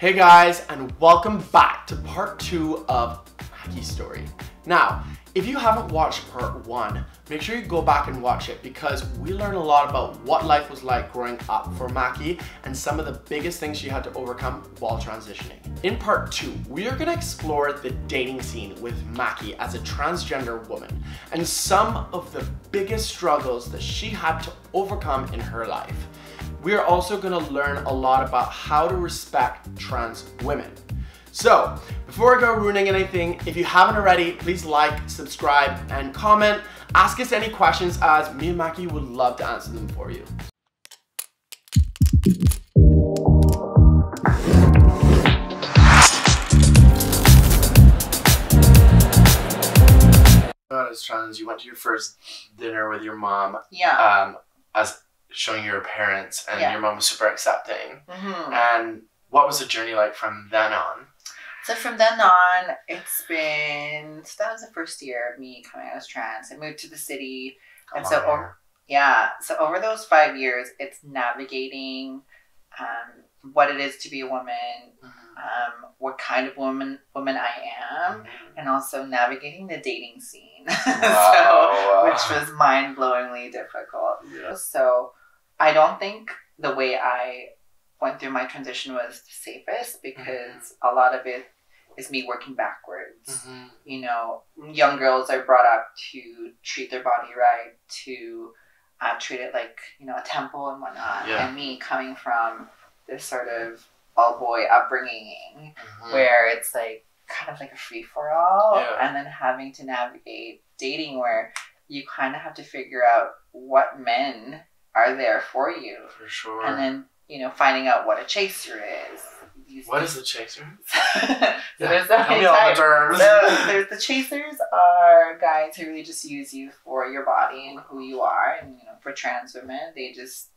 Hey guys, and welcome back to part 2 of Macky's story. Now, if you haven't watched part 1, make sure you go back and watch it because we learn a lot about what life was like growing up for Macky and some of the biggest things she had to overcome while transitioning. In part 2, we are going to explore the dating scene with Macky as a transgender woman and some of the biggest struggles that she had to overcome in her life. We are also going to learn a lot about how to respect trans women. So, before I go ruining anything, if you haven't already, please like, subscribe, and comment. Ask us any questions as me and Macky would love to answer them for you. As trans, you went to your first dinner with your mom. Yeah. As showing your parents, and Yeah. your mom was super accepting. And what was the journey like from then on? So from then on, it's been, so that was the first year of me coming out as trans. I moved to the city. And so, so over those 5 years, it's navigating what it is to be a woman, what kind of woman I am, and also navigating the dating scene, which was mind-blowingly difficult. Yeah. So I don't think the way I went through my transition was the safest because a lot of it is me working backwards. You know, young girls are brought up to treat their body right, to treat it like, you know, a temple and whatnot. Yeah. And me coming from this sort of all-boy upbringing where it's like kind of like a free-for-all, and then having to navigate dating where you kind of have to figure out what men are there for you. For sure. And then, you know, finding out what a chaser is. What is the chaser? There's so many types. There's the chasers are guys who really just use you for your body and who you are. And, you know, for trans women, they just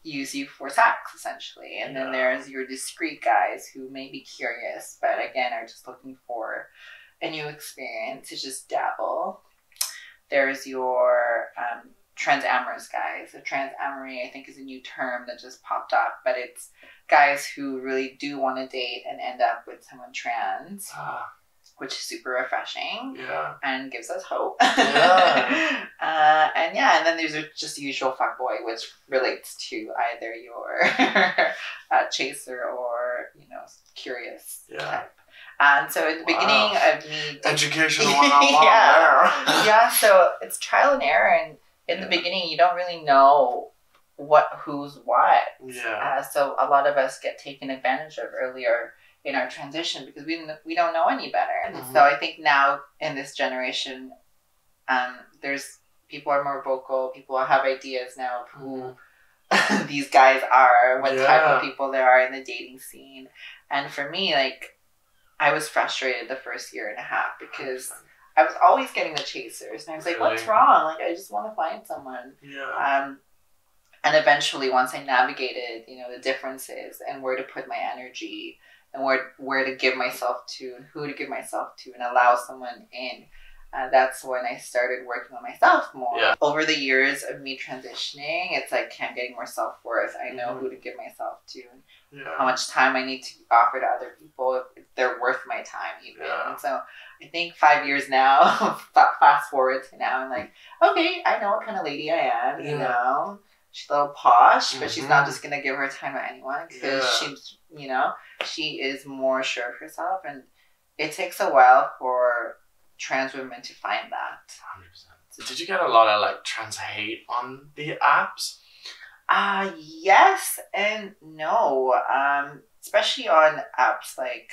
use you for sex, essentially. And then there's your discreet guys who may be curious, but again, are just looking for a new experience to just dabble. There's your trans-amorous guys. So trans-amory, I think, is a new term that just popped up, but it's guys who really do want to date and end up with someone trans, which is super refreshing and gives us hope. And then there's just the usual fuckboy, which relates to either your chaser or, you know, curious type. And so at the beginning of me... Educational 101 so it's trial and error, and in the beginning you don't really know who's what. So a lot of us get taken advantage of earlier in our transition because we don't know any better. And so I think now in this generation, there's people are more vocal. People have ideas now of who these guys are, what type of people there are in the dating scene. And for me, like, I was frustrated the first year and a half because I was always getting the chasers, and I was like, what's wrong? Like, I just want to find someone. And eventually, once I navigated, you know, the differences and where to put my energy and where to give myself to and who to give myself to and allow someone in, that's when I started working on myself more. Over the years of me transitioning, it's like I'm getting more self-worth. I know who to give myself to and how much time I need to offer to other people if they're worth my time even. And so I think 5 years now, fast forward to now, I'm like, okay, I know what kind of lady I am, you know. She's a little posh, but she's not just going to give her time to anyone because she's, you know, she is more sure of herself. And it takes a while for trans women to find that. 100%. Did you get a lot of like trans hate on the apps? Yes and no. Especially on apps like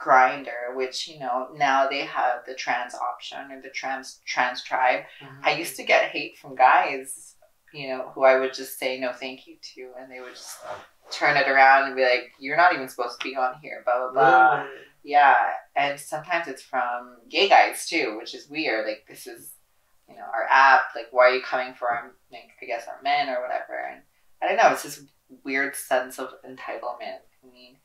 Grindr, which, you know, now they have the trans option or the trans tribe. I used to get hate from guys, you know, who I would just say no thank you to, and they would just turn it around and be like, you're not even supposed to be on here, blah, blah, blah. Really? Yeah, and sometimes it's from gay guys too, which is weird. Like, this is, you know, our app, like, why are you coming for our, like, I guess our men or whatever, and I don't know, it's this weird sense of entitlement. I mean,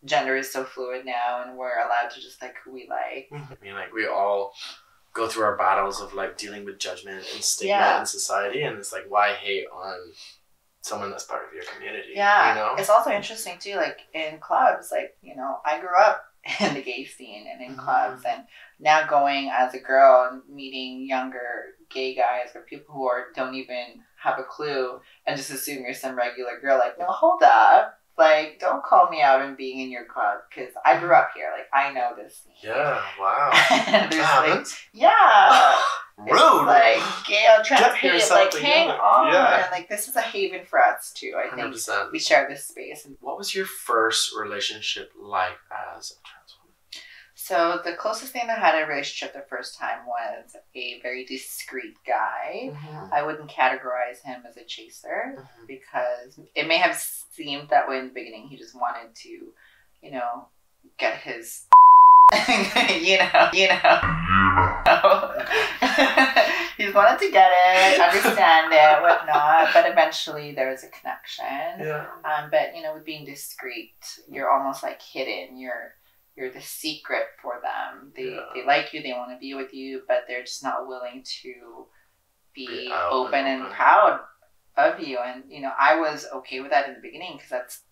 gender is so fluid now, and we're allowed to just like who we like. I mean, like, we all go through our battles of like dealing with judgment and stigma in society, and it's like, why hate on someone that's part of your community. Yeah. You know? It's also interesting too, like in clubs, like, you know, I grew up in the gay scene and in clubs, and now going as a girl and meeting younger gay guys or people who don't even have a clue and just assume you're some regular girl, like, no, hold up. Like, don't call me out on being in your club, because I grew up here. Like, I know this scene. Yeah, wow. Like, yeah. Rude. It's like, gay on trans hate, like, hang on. Yeah. And, like, this is a haven for us, too. I think 100%. we share this space. What was your first relationship like as a trans woman? So, the closest thing I had a relationship the first time was a very discreet guy. I wouldn't categorize him as a chaser, because it may have seemed that way in the beginning. He just wanted to, you know, get his you know. He just wanted to get it, understand it, whatnot, but eventually there was a connection. Yeah. But, you know, with being discreet, you're almost like hidden. You're the secret for them. They like you, they want to be with you, but they're just not willing to be open and proud of you. And, you know, I was okay with that in the beginning, because that's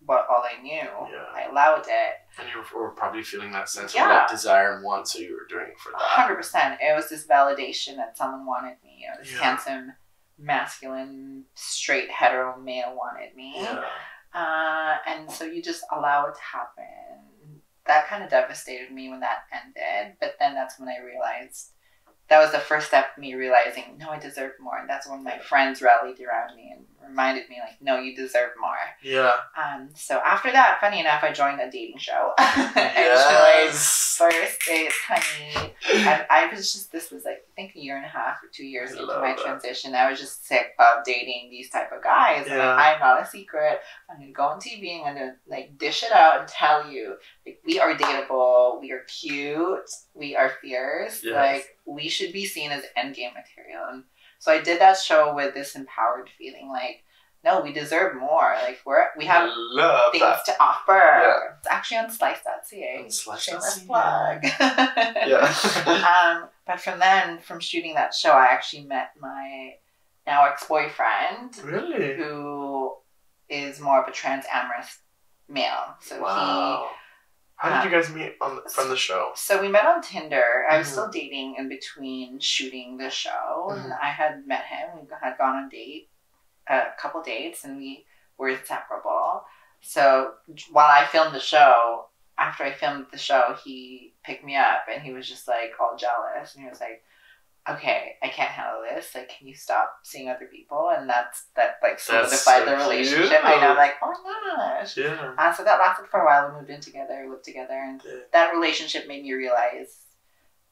all I knew. Yeah. I allowed it. And you were probably feeling that sense of like desire and want, so you were doing it for that. 100%. It was this validation that someone wanted me. You know, this handsome, masculine, straight, hetero male wanted me. Yeah. And so you just allow it to happen. That kind of devastated me when that ended. But then that's when I realized, that was the first step of me realizing, no, I deserve more. And that's when my friends rallied around me and reminded me, like, no, you deserve more. Yeah. So after that, funny enough, I joined a dating show. Yes. First dates, honey. And I was just, this was like, I think 1.5 or 2 years into my transition. I was just sick of dating these type of guys. Yeah. And like, I'm not a secret. I'm going to go on TV and I'm going to like dish it out and tell you, like, we are dateable. We are cute. We are fierce. Yes. Like, we should be seen as endgame material. And so I did that show with this empowered feeling, like, no, we deserve more. Like, we have things to offer. Yeah. It's actually on slice.ca. Shameless plug. Yeah. But from shooting that show, I actually met my now ex-boyfriend. Really? Who is more of a trans amorous male. So How did you guys meet from the show? So we met on Tinder. I was still dating in between shooting the show. And I had met him. We had gone on a couple dates, and we were inseparable. So while I filmed the show, after I filmed the show, he picked me up, and he was just like all jealous. And he was like, okay, I can't handle this. Like, can you stop seeing other people? And that like solidified the relationship. And I'm like, oh my gosh. Yeah. So that lasted for a while. We moved in together, lived together, and that relationship made me realize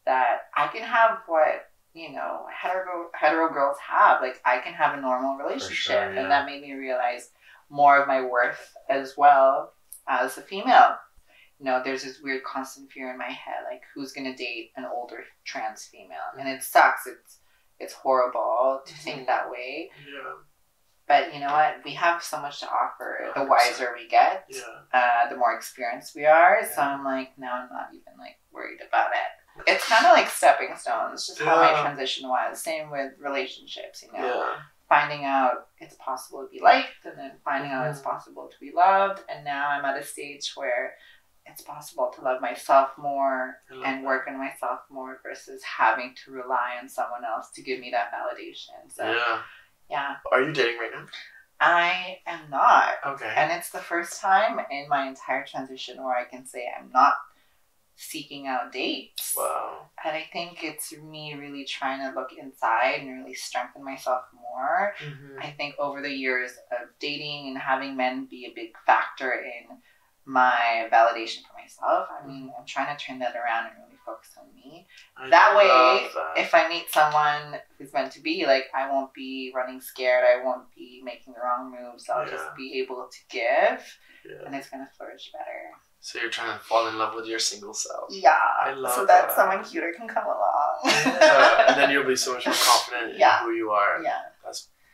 that I can have what, you know, hetero girls have. Like, I can have a normal relationship. Sure, yeah. And that made me realize more of my worth as well as a female. You know, there's this weird constant fear in my head, like, who's gonna date an older trans female? And it sucks. It's horrible to think that way. Yeah. But you know what? We have so much to offer. 100%. The wiser we get, the more experienced we are. Yeah. So I'm like, now I'm not even like worried about it. It's kind of like stepping stones, just how my transition was. Same with relationships, you know. Yeah. Finding out it's possible to be liked, and then finding out it's possible to be loved. And now I'm at a stage where it's possible to love myself more and work on myself more versus having to rely on someone else to give me that validation. So, yeah. Are you dating right now? I am not. Okay. And it's the first time in my entire transition where I can say I'm not seeking out dates. Wow. And I think it's me really trying to look inside and really strengthen myself more. I think over the years of dating and having men be a big factor in my validation for myself, I mean, I'm trying to turn that around and really focus on me. That way, if I meet someone who's meant to be, like, I won't be running scared, I won't be making the wrong moves, I'll just be able to give, and it's going to flourish better. So you're trying to fall in love with your single self. Yeah. I love so that someone cuter can come along. And then you'll be so much more confident in who you are. Yeah.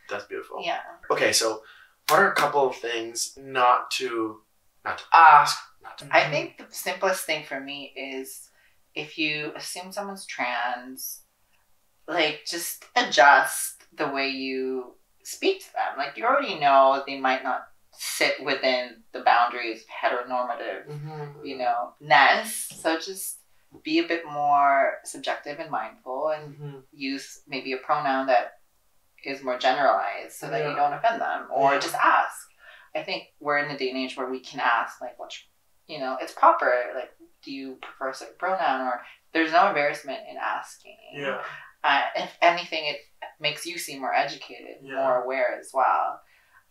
That's beautiful. Yeah. Okay, so what are a couple of things not to ask? I think the simplest thing for me is, if you assume someone's trans, like, just adjust the way you speak to them. Like, you already know they might not sit within the boundaries of heteronormative, you know, ness. So just be a bit more subjective and mindful, and use maybe a pronoun that is more generalized so that you don't offend them, or just ask. I think we're in a day and age where we can ask, like, what, you know, it's proper. Like, do you prefer a certain pronoun? Or there's no embarrassment in asking. Yeah. If anything, it makes you seem more educated, more aware as well.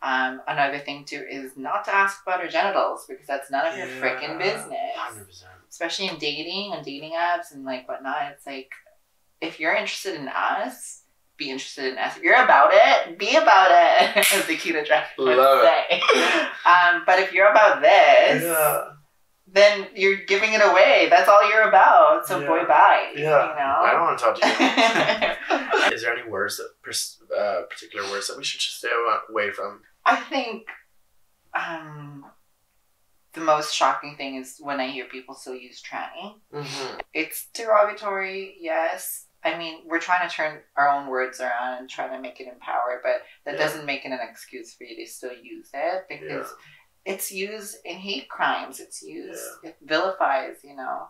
Another thing too is not to ask about our genitals, because that's none of your freaking business. 100%. Especially in dating and dating apps and like whatnot. It's like, if you're interested in us, be interested in us. If you're about it, be about it. As the cute attraction would say. But if you're about this, then you're giving it away. That's all you're about. So boy, bye. Yeah. You know? I don't want to talk to you. Is there any words that particular words that we should just stay away from? I think the most shocking thing is when I hear people still use tranny. It's derogatory, yes. I mean, we're trying to turn our own words around and try to make it empower, but that doesn't make it an excuse for you to still use it, because it's used in hate crimes. It's used, it vilifies, you know.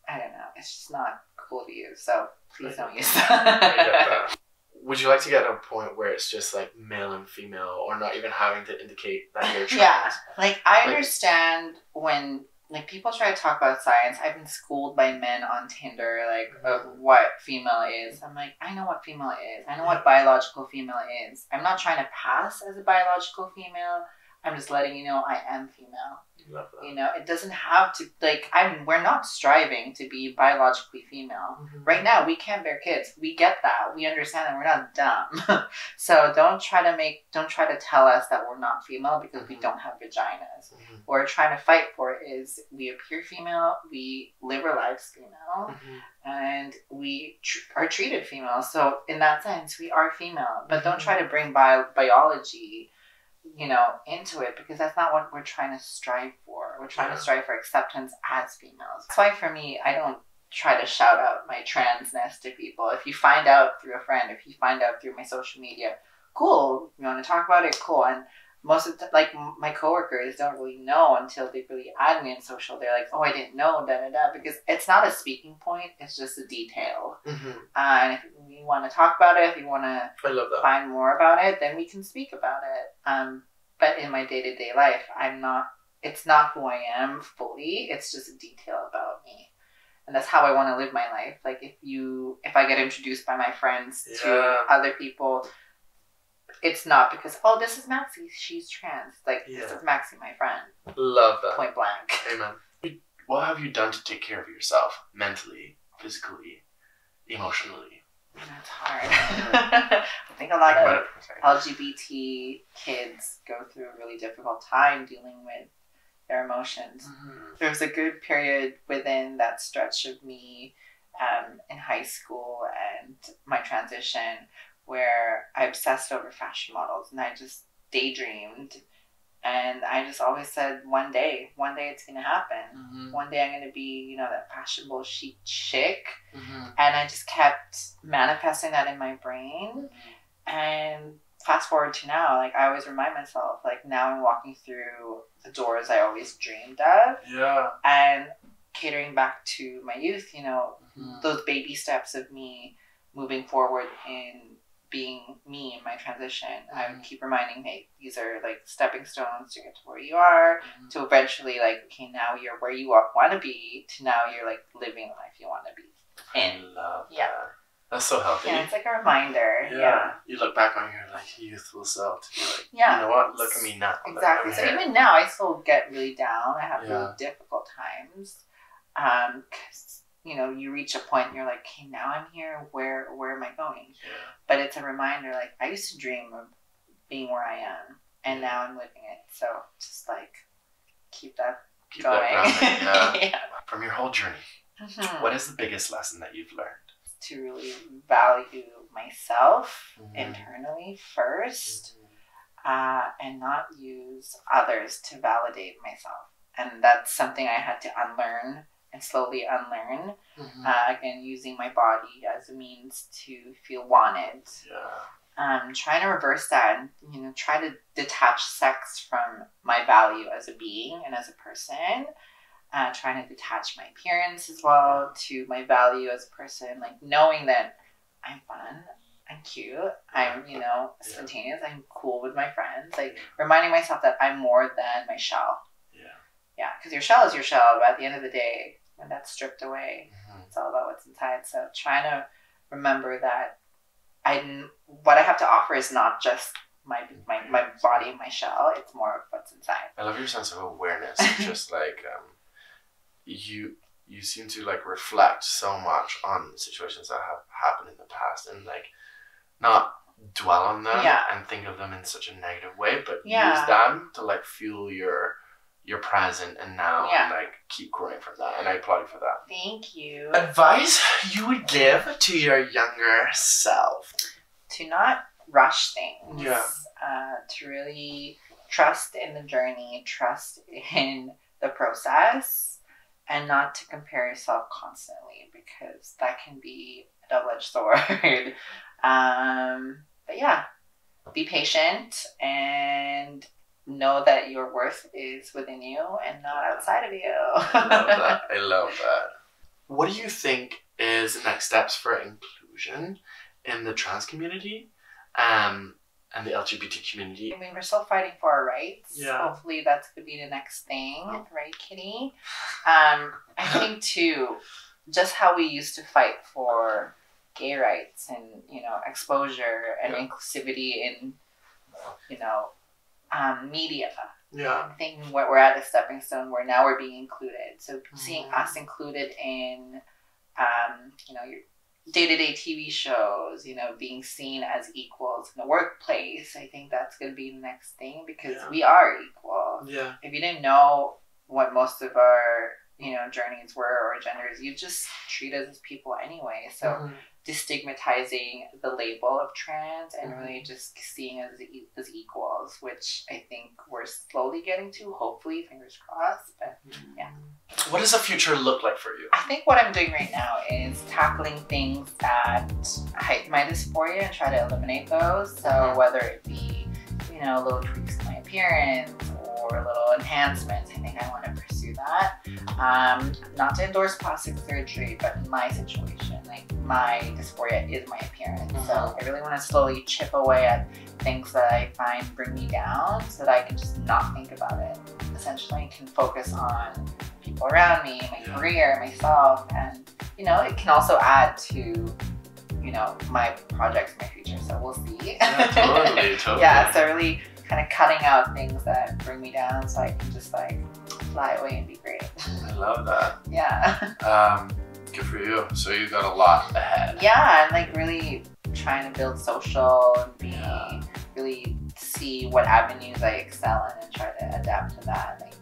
I don't know. It's just not cool to use. So please don't use that. I get that. Would you like to get to a point where it's just like male and female, or not even having to indicate that you're trans? Yeah. Like, I understand when like people try to talk about science. I've been schooled by men on Tinder, like, of what female is. I'm like, I know what female is. I know what biological female is. I'm not trying to pass as a biological female. I'm just letting you know I am female. Love that. You know, it doesn't have to, like, we're not striving to be biologically female. Right now, we can't bear kids. We get that. We understand that we're not dumb. So don't try to tell us that we're not female because we don't have vaginas. What we're trying to fight for is we appear female, we live our lives female, and we are treated female. So in that sense, we are female. But don't try to bring biology, you know, into it, because that's not what we're trying to strive for. We're trying to strive for acceptance as females. That's why for me, I don't try to shout out my transness to people. If you find out through a friend, if you find out through my social media, cool. You want to talk about it? Cool. And most of like my coworkers don't really know until they really add me in social. They're like, oh, I didn't know, because it's not a speaking point. It's just a detail. And if you want to talk about it, if you want to find more about it, then we can speak about it. But in my day-to-day life, it's not who I am fully. It's just a detail about me. And that's how I want to live my life. Like, if I get introduced by my friends to other people, it's not because, oh, this is Maxie, she's trans. Like, this is Maxie, my friend. Love that. Point blank. Amen. What have you done to take care of yourself? Mentally, physically, emotionally? That's hard. I think a lot of LGBT kids go through a really difficult time dealing with their emotions. There was a good period within that stretch of me in high school and my transition where I obsessed over fashion models, and I just daydreamed, and I just always said, one day it's gonna happen. One day I'm gonna be, you know, that fashionable chic chick, and I just kept manifesting that in my brain. And fast forward to now, like, I always remind myself, like, now I'm walking through the doors I always dreamed of. And catering back to my youth, you know, those baby steps of me moving forward in being me in my transition. I would keep reminding, hey, these are like stepping stones to get to where you are, to eventually, like, okay, now you're where you want to be, to now you're like living the life you want to be. And I love that. That's so healthy. Yeah, it's like a reminder. You look back on your like youthful self to be like, you know what? Look at me now. Exactly. So even now, I still get really down. I have really difficult times. 'Cause, you know, you reach a point and you're like, okay, now I'm here. Where am I going? But it's a reminder. Like, I used to dream of being where I am, and now I'm living it. So just like keep that going. That From your whole journey, what is the biggest lesson that you've learned? To really value myself internally first, and not use others to validate myself. And that's something I had to unlearn and slowly unlearn. Again, using my body as a means to feel wanted. trying to reverse that and, you know, try to detach sex from my value as a being and as a person. Trying to detach my appearance as well to my value as a person, like knowing that I'm fun, I'm cute, I'm, you know, spontaneous, I'm cool with my friends, like reminding myself that I'm more than my shell. Yeah, because your shell is your shell, but at the end of the day, when that's stripped away, it's all about what's inside. So trying to remember that what I have to offer is not just my body, my shell, it's more of what's inside. I love your sense of awareness. Just like you seem to like reflect so much on situations that have happened in the past and like not dwell on them and think of them in such a negative way, but use them to like fuel your present and now and like keep growing from that, and I applaud you for that. Thank you. Advice you would give to your younger self? To not rush things. To really trust in the journey, trust in the process, and not to compare yourself constantly, because that can be a double-edged sword. But yeah, be patient and know that your worth is within you and not outside of you. I love that. I love that. What do you think is the next steps for inclusion in the trans community and the LGBT community? I mean, we're still fighting for our rights. Yeah. Hopefully that's going to be the next thing. Right, Kitty? I think, too, just how we used to fight for gay rights and, you know, exposure and inclusivity in, you know, media. I think what we're at a stepping stone where now we're being included. So seeing us included in, you know, your day-to-day TV shows, you know, being seen as equals in the workplace, I think that's going to be the next thing, because we are equal. If you didn't know what most of our, you know, journeys were or genders, you just treat us as people anyway. So destigmatizing the label of trans and really just seeing us as equals, which I think we're slowly getting to, hopefully, fingers crossed. But what does the future look like for you? I think what I'm doing right now is tackling things that heighten my dysphoria and try to eliminate those. So whether it be, you know, little tweaks to my appearance or little enhancements, I think I want to pursue that. Not to endorse plastic surgery, but in my situation, like my dysphoria is my appearance. So I really want to slowly chip away at things that I find bring me down so that I can just not think about it. Essentially, I can focus on people around me, my career, myself, and, you know, it can also add to, you know, my projects in my future. So we'll see. Totally. So really kind of cutting out things that bring me down so I can just like fly away and be great. I love that. Good for you. So you got a lot ahead. I'm like really trying to build social and be really see what avenues I excel in and try to adapt to that. Like,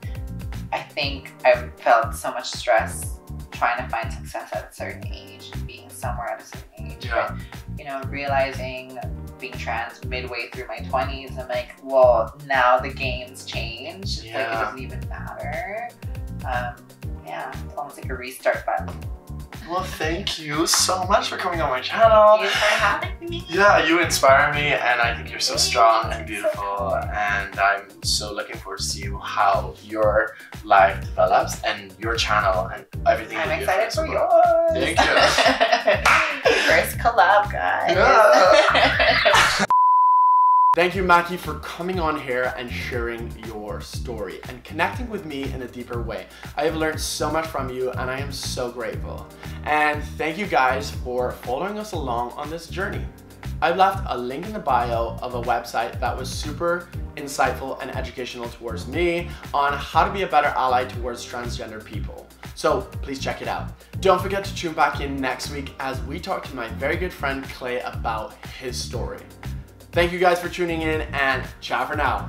I think I felt so much stress trying to find success at a certain age and being somewhere at a certain age. But, you know, realizing being trans midway through my 20s, I'm like, well, now the game's changed. Like, it doesn't even matter. It's almost like a restart button. Well, thank you so much for coming on my channel. Thank you for having me. You inspire me, and I think you're so strong and beautiful, and I'm so looking forward to see how your life develops and your channel and everything. I'm excited for yours. Thank you. First collab, guys. Thank you, Macky, for coming on here and sharing your story and connecting with me in a deeper way. I have learned so much from you, and I am so grateful. And thank you guys for following us along on this journey. I've left a link in the bio of a website that was super insightful and educational towards me on how to be a better ally towards transgender people. So please check it out. Don't forget to tune back in next week as we talk to my very good friend Clay about his story. Thank you guys for tuning in, and ciao for now.